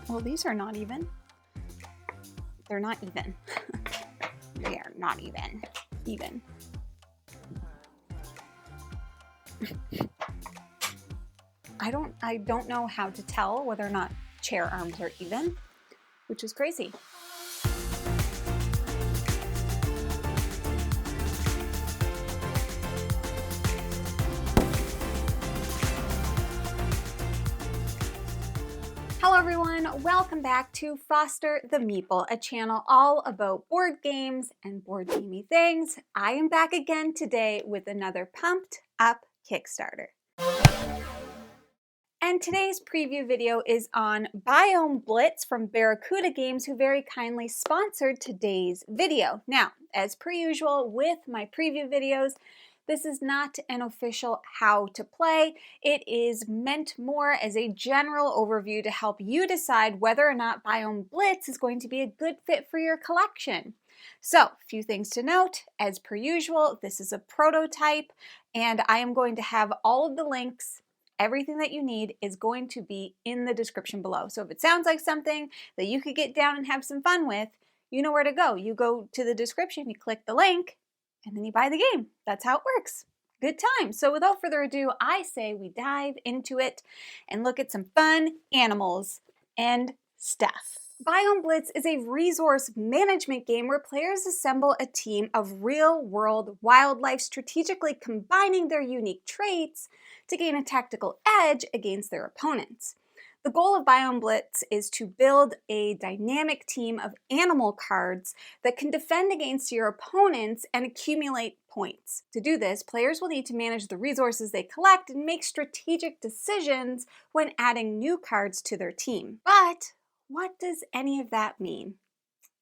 Well, these are not even. They're not even. They are not even. Even. I don't know how to tell whether or not chair arms are even, which is crazy. Hello everyone, welcome back to Foster the Meeple, a channel all about board games and board gamey things. I am back again today with another pumped up Kickstarter. And today's preview video is on Biome Blitz from Barracuda Games, who very kindly sponsored today's video. Now, as per usual with my preview videos, this is not an official how to play. It is meant more as a general overview to help you decide whether or not Biome Blitz is going to be a good fit for your collection. So, a few things to note. As per usual, this is a prototype, and I am going to have all of the links. Everything that you need is going to be in the description below. So if it sounds like something that you could get down and have some fun with, you know where to go. You go to the description, you click the link, and then you buy the game. That's how it works. Good time. So without further ado, I say we dive into it and look at some fun animals and stuff. Biome Blitz is a resource management game where players assemble a team of real-world wildlife, strategically combining their unique traits to gain a tactical edge against their opponents. The goal of Biome Blitz is to build a dynamic team of animal cards that can defend against your opponents and accumulate points. To do this, players will need to manage the resources they collect and make strategic decisions when adding new cards to their team. But what does any of that mean?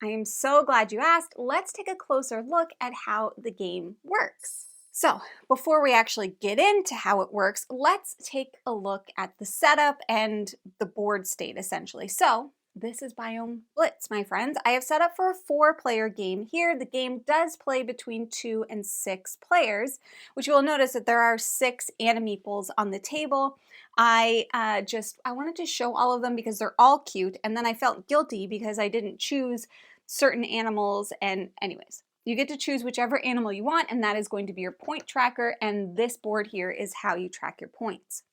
I am so glad you asked. Let's take a closer look at how the game works. So, before we actually get into how it works, let's take a look at the setup and the board state, essentially. So, this is Biome Blitz, my friends. I have set up for a 4-player game here. The game does play between 2 and 6 players, which you will notice that there are 6 Animeeples on the table. I wanted to show all of them because they're all cute, and then I felt guilty because I didn't choose certain animals, and anyways. You get to choose whichever animal you want, and that is going to be your point tracker, and this board here is how you track your points.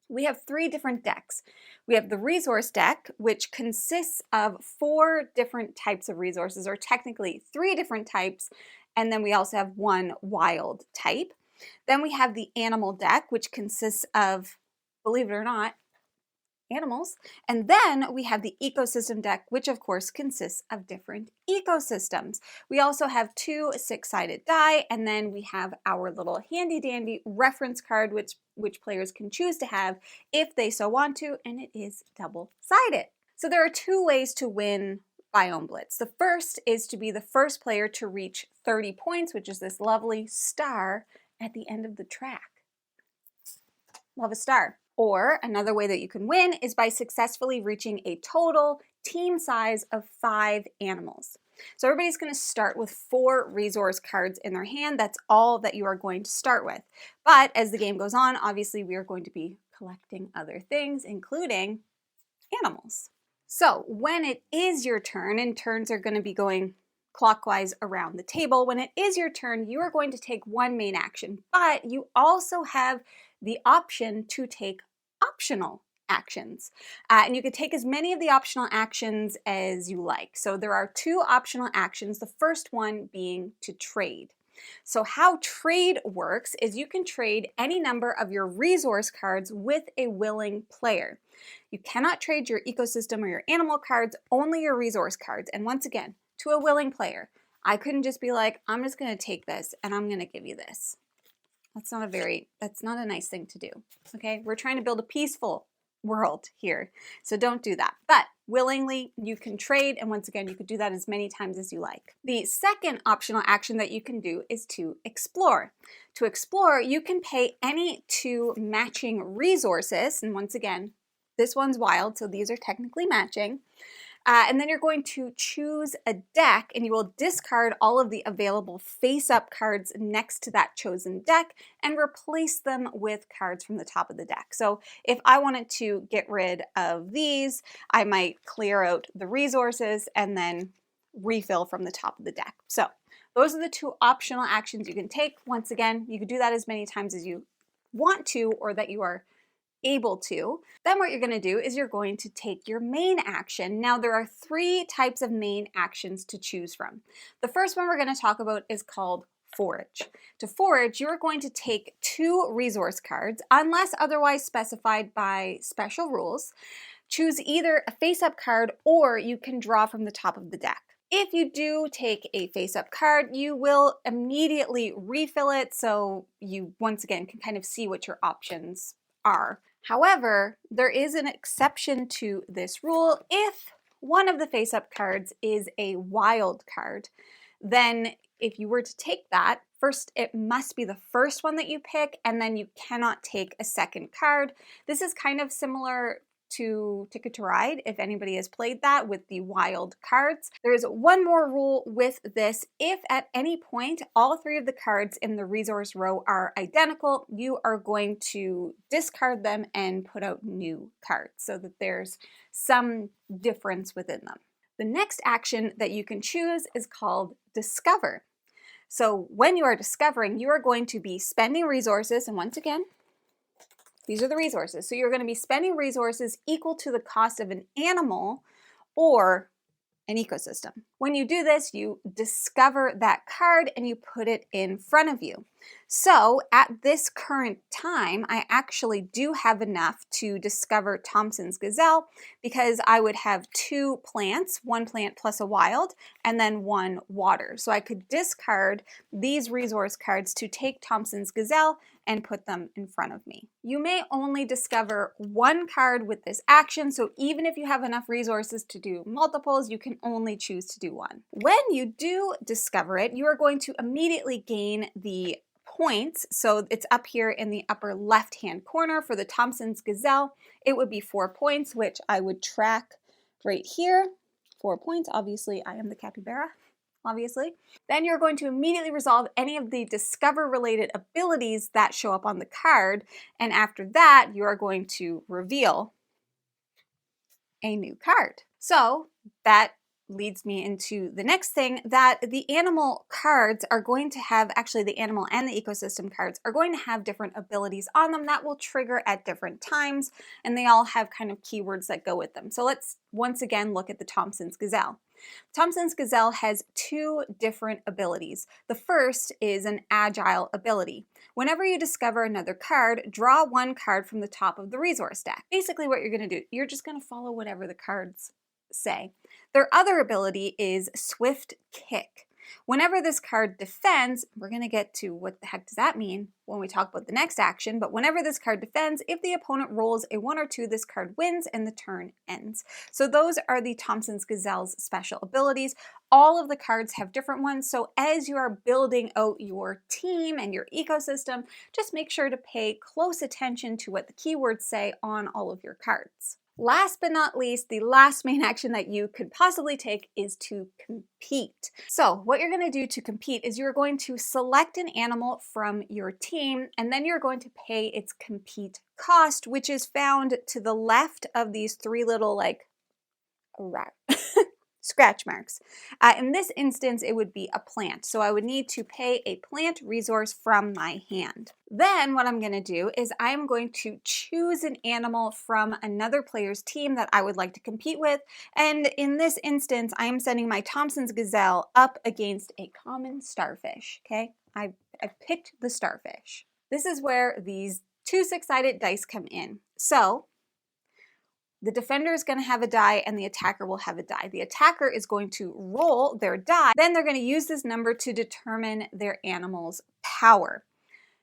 We have 3 different decks. We have the resource deck, which consists of 4 different types of resources, or technically 3 different types, and then we also have 1 wild type. Then we have the animal deck, which consists of, believe it or not, animals. And then we have the ecosystem deck, which of course consists of different ecosystems. We also have 2 6-sided die, and then we have our little handy dandy reference card, which players can choose to have if they so want to, and it is double-sided. So there are 2 ways to win Biome Blitz. The first is to be the first player to reach 30 points, which is this lovely star at the end of the track. Love a star. Or another way that you can win is by successfully reaching a total team size of 5 animals. So everybody's going to start with 4 resource cards in their hand. That's all that you are going to start with. But as the game goes on, obviously we are going to be collecting other things, including animals. So when it is your turn, and turns are going to be going clockwise around the table, when it is your turn, you are going to take 1 main action, but you also have the option to take optional actions. And you could take as many of the optional actions as you like. So there are 2 optional actions, the first one being to trade. So how trade works is you can trade any number of your resource cards with a willing player. You cannot trade your ecosystem or your animal cards, only your resource cards. And once again, to a willing player. I couldn't just be like, I'm just going to take this and I'm going to give you this. That's not a nice thing to do, okay? We're trying to build a peaceful world here, so don't do that. But willingly, you can trade, and once again, you could do that as many times as you like. The second optional action that you can do is to explore. To explore, you can pay any 2 matching resources, and once again, this one's wild, so these are technically matching. And then you're going to choose a deck, and you will discard all of the available face-up cards next to that chosen deck and replace them with cards from the top of the deck. So if I wanted to get rid of these, I might clear out the resources and then refill from the top of the deck. So those are the two optional actions you can take. Once again, you can do that as many times as you want to or that you are able to. Then what you're going to do is you're going to take your main action. Now there are 3 types of main actions to choose from. The first one we're going to talk about is called forage. To forage, you're going to take 2 resource cards, unless otherwise specified by special rules. Choose either a face-up card or you can draw from the top of the deck. If you do take a face-up card, you will immediately refill it, so you once again can kind of see what your options are. However, there is an exception to this rule. If one of the face-up cards is a wild card, then if you were to take that, first it must be the first one that you pick, and then you cannot take a second card. This is kind of similar to Ticket to Ride, if anybody has played that with the wild cards. There is one more rule with this. If at any point all 3 of the cards in the resource row are identical, you are going to discard them and put out new cards so that there's some difference within them. The next action that you can choose is called Discover. So when you are discovering, you are going to be spending resources, and once again, these are the resources. So you're going to be spending resources equal to the cost of an animal or an ecosystem. When you do this, you discover that card and you put it in front of you. So at this current time, I actually do have enough to discover Thompson's Gazelle because I would have 2 plants, 1 plant plus a wild, and then 1 water. So I could discard these resource cards to take Thompson's Gazelle and put them in front of me. You may only discover 1 card with this action, so even if you have enough resources to do multiples, you can only choose to do 1. When you do discover it, you are going to immediately gain the points. So it's up here in the upper left-hand corner for the Thompson's Gazelle. It would be 4 points, which I would track right here. 4 points. Obviously, I am the capybara. Obviously. Then you're going to immediately resolve any of the discover-related abilities that show up on the card, and after that, you are going to reveal a new card. So that leads me into the next thing, that the animal cards are going to have, actually the animal and the ecosystem cards are going to have different abilities on them that will trigger at different times, and they all have kind of keywords that go with them. So let's once again look at the Thompson's Gazelle. Thompson's Gazelle has 2 different abilities. The first is an agile ability. Whenever you discover another card, draw 1 card from the top of the resource deck. Basically what you're going to do, you're just going to follow whatever the cards say. Their other ability is Swift Kick. Whenever this card defends, we're going to get to what the heck does that mean when we talk about the next action, but whenever this card defends, if the opponent rolls a 1 or 2, this card wins and the turn ends. So those are the Thompson's Gazelle's special abilities. All of the cards have different ones, so as you are building out your team and your ecosystem, just make sure to pay close attention to what the keywords say on all of your cards. Last but not least, the last main action that you could possibly take is to compete. So what you're going to do to compete is you're going to select an animal from your team, and then you're going to pay its compete cost, which is found to the left of these 3 little scratch marks. In this instance, it would be a plant. So I would need to pay a plant resource from my hand. Then what I'm going to do is I'm going to choose an animal from another player's team that I would like to compete with. And in this instance, I am sending my Thompson's Gazelle up against a common starfish. Okay, I've picked the starfish. This is where these 2 6-sided dice come in. So the defender is going to have a die and the attacker will have a die. The attacker is going to roll their die. Then they're going to use this number to determine their animal's power.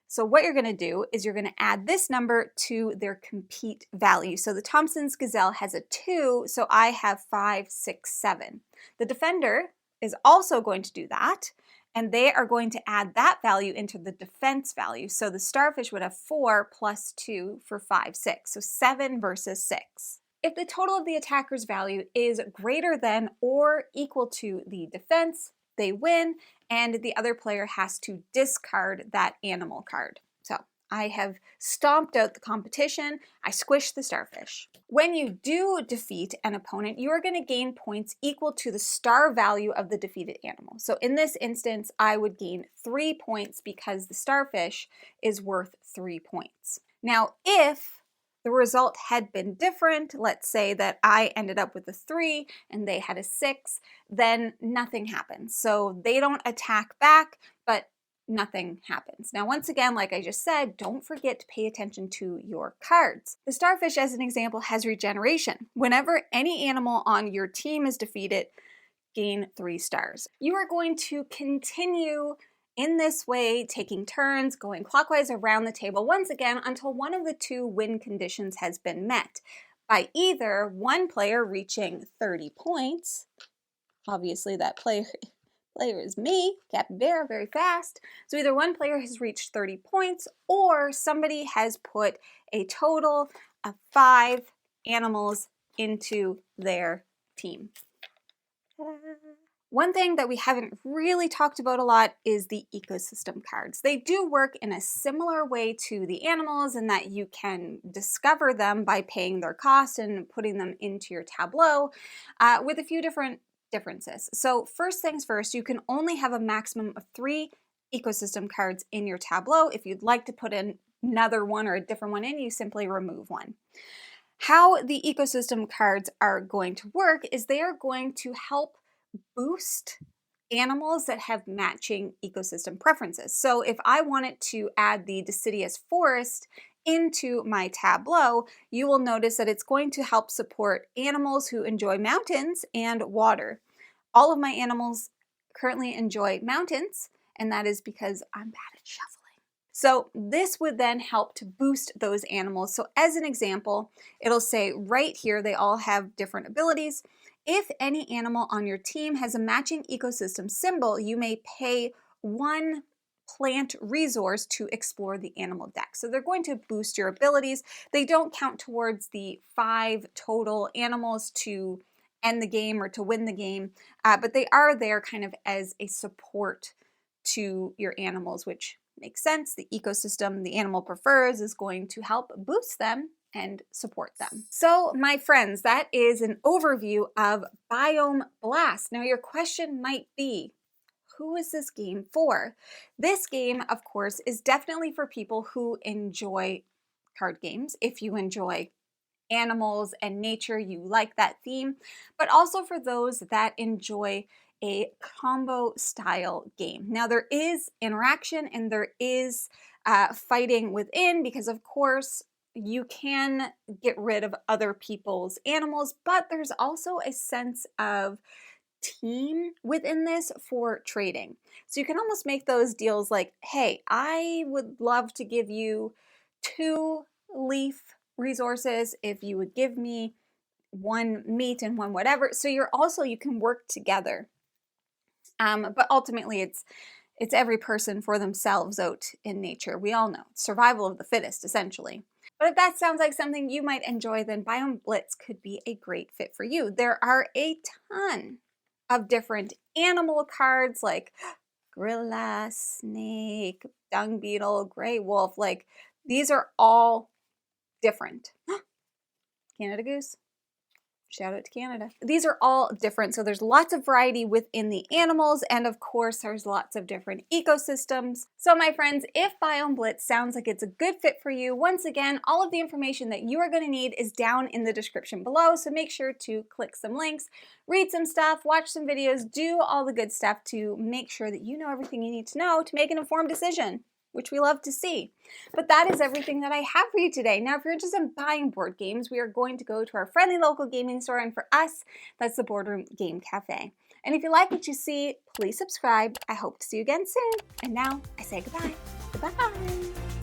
So what you're going to do is you're going to add this number to their compete value. So the Thompson's Gazelle has a 2, so I have 5, 6, 7. The defender is also going to do that, and they are going to add that value into the defense value. So the starfish would have 4 plus 2 for 5, 6. So 7 versus 6. If the total of the attacker's value is greater than or equal to the defense, they win, and the other player has to discard that animal card. So I have stomped out the competition. I squished the starfish. When you do defeat an opponent, you are going to gain points equal to the star value of the defeated animal. So in this instance, I would gain 3 points because the starfish is worth 3 points. Now, if the result had been different, let's say that I ended up with a 3 and they had a 6, then nothing happens. So they don't attack back, but nothing happens. Now, once again, like I just said, don't forget to pay attention to your cards. The starfish, as an example, has regeneration. Whenever any animal on your team is defeated, gain 3 stars. You are going to continue in this way, taking turns, going clockwise around the table once again until one of the 2 win conditions has been met by either one player reaching 30 points, obviously that player is me, Capybara, very fast. So either one player has reached 30 points or somebody has put a total of 5 animals into their team. Ta-da. One thing that we haven't really talked about a lot is the ecosystem cards. They do work in a similar way to the animals in that you can discover them by paying their cost and putting them into your tableau with a few differences. So first things first, you can only have a maximum of 3 ecosystem cards in your tableau. If you'd like to put in another one or a different one in, you simply remove one. How the ecosystem cards are going to work is they are going to help boost animals that have matching ecosystem preferences. So if I wanted to add the deciduous forest into my tableau, you will notice that it's going to help support animals who enjoy mountains and water. All of my animals currently enjoy mountains, and that is because I'm bad at shuffling. So this would then help to boost those animals. So as an example, it'll say right here, they all have different abilities. If any animal on your team has a matching ecosystem symbol, you may pay 1 plant resource to explore the animal deck. So they're going to boost your abilities. They don't count towards the 5 total animals to end the game or to win the game, but they are there kind of as a support to your animals, which makes sense. The ecosystem the animal prefers is going to help boost them and support them. So my friends, that is an overview of Biome Blast. Now your question might be, who is this game for? This game, of course, is definitely for people who enjoy card games. If you enjoy animals and nature, you like that theme, but also for those that enjoy a combo style game. Now there is interaction and there is fighting within because of course you can get rid of other people's animals, but there's also a sense of team within this for trading. So you can almost make those deals like, hey, I would love to give you 2 leaf resources if you would give me 1 meat and 1 whatever. So you can work together. But ultimately it's every person for themselves out in nature. We all know it's survival of the fittest, essentially. But if that sounds like something you might enjoy, then Biome Blitz could be a great fit for you. There are a ton of different animal cards like gorilla, snake, dung beetle, gray wolf. Like these are all different. Canada goose. Shout out to Canada. These are all different, so there's lots of variety within the animals, and of course there's lots of different ecosystems. So my friends, if Biome Blitz sounds like it's a good fit for you, once again, all of the information that you are going to need is down in the description below, so make sure to click some links, read some stuff, watch some videos, do all the good stuff to make sure that you know everything you need to know to make an informed decision, which we love to see. But that is everything that I have for you today. Now, if you're interested in buying board games, we are going to go to our friendly local gaming store, and for us, that's the Boardroom Game Cafe. And if you like what you see, please subscribe. I hope to see you again soon. And now, I say goodbye. Goodbye.